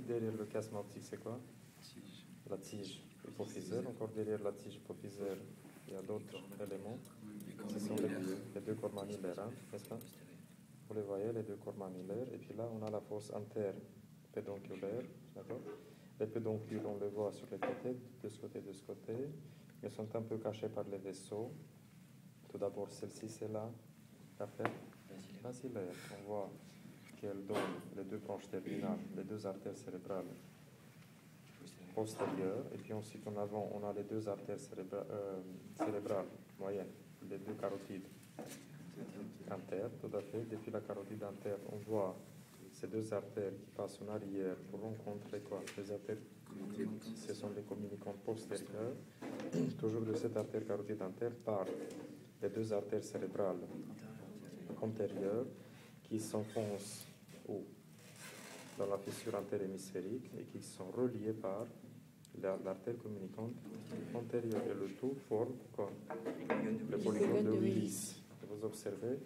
derrière le chiasme optique, c'est quoi? La tige hypophysaire. Encore derrière la tige hypophysaire, il y a d'autres éléments. Ce sont les deux corps mammillaires, hein, n'est-ce pas? Vous les voyez, les deux corps mammillaires. Et puis là, on a la fosse interpédonculaire, d'accord? Les pédoncules, on les voit sur les côtés, de ce côté, de ce côté. Ils sont un peu cachés par les vaisseaux. Tout d'abord, celle-ci, c'est la basilaire. On voit qu'elle donne les deux branches terminales, les deux artères cérébrales postérieures. Et puis ensuite, en avant, on a les deux artères cérébrales moyennes, les deux carotides antères, tout à fait. Depuis la carotide antère, on voit ces deux artères qui passent en arrière pour rencontrer quoi? Les artères, ce sont les communicantes postérieures. Toujours de cette artère carotide antère partent les deux artères cérébrales antérieures qui s'enfoncent dans la fissure antère-hémisphérique et qui sont reliées par l'artère communicante antérieure. Et le tout forme quoi? Le polygone de Willis. Vous observez,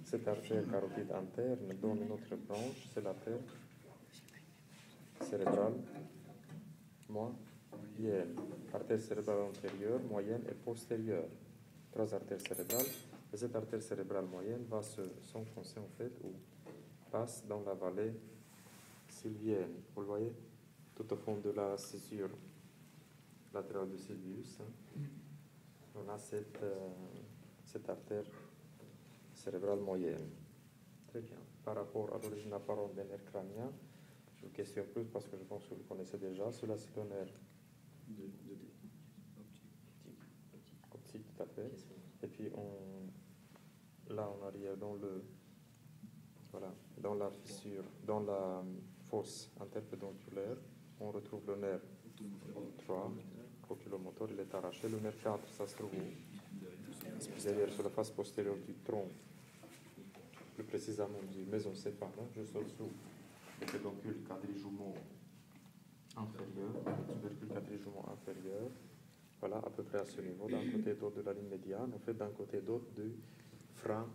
cette artère carotide interne donne une autre branche, c'est l'artère cérébrale moyenne. Artère cérébrale antérieure, moyenne et postérieure. Trois artères cérébrales. Et cette artère cérébrale moyenne va s'enfoncer en fait ou passe dans la vallée sylvienne. Vous le voyez? Tout au fond de la césure latérale du sylvius, hein, on a cette artère cérébrale moyenne. Très bien. Par rapport à l'origine apparente des nerfs crâniens, je vous questionne plus parce que je pense que vous connaissez déjà. Cela, c'est le nerf optique, tout à fait. Et puis, là, en arrière, dans la fissure, dans la fosse interpédonculaire, on retrouve le nerf 3, oculomoteur, il est arraché. Le nerf 4, ça se trouve derrière sur la face postérieure du tronc, plus précisément du mésocéphale, juste au-dessous du pédoncule quadrijumeau inférieur, le tubercule quadrijumeau inférieur. Voilà, à peu près à ce niveau, d'un côté et d'autre de la ligne médiane, en fait d'un côté et d'autre du frein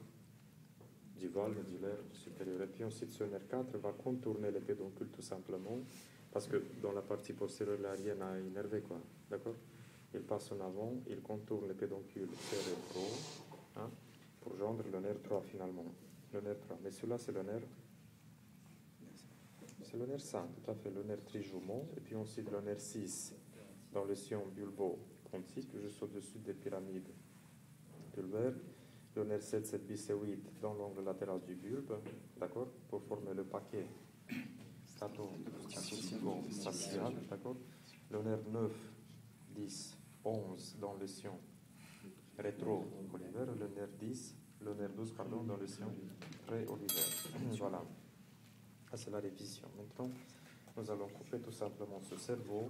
du val médulaire supérieur. Et puis ensuite, ce nerf 4 va contourner les pédoncules tout simplement, parce que dans la partie postérieure, il n'y a rien à innerver, quoi. D'accord? Il passe en avant, il contourne les pédoncules cérébraux, hein, pour joindre le nerf 3 finalement. Le nerf 3. Mais celui-là, c'est le nerf 5, tout à fait, le nerf trijumeau, et puis ensuite le nerf 6 dans le sillon bulbo-pontique, juste au-dessus des pyramides pulvaires. Le nerf 7, 7 bis et 8 dans l'angle latéral du bulbe, d'accord, pour former le paquet statocyco-facial, d'accord. Le nerf 9, 10, 11 dans le sillon rétro-olivaire, le nerf 10, le nerf 12, pardon, dans le sillon pré-olivaire. Voilà. Ça, c'est la révision. Maintenant, nous allons couper tout simplement ce cerveau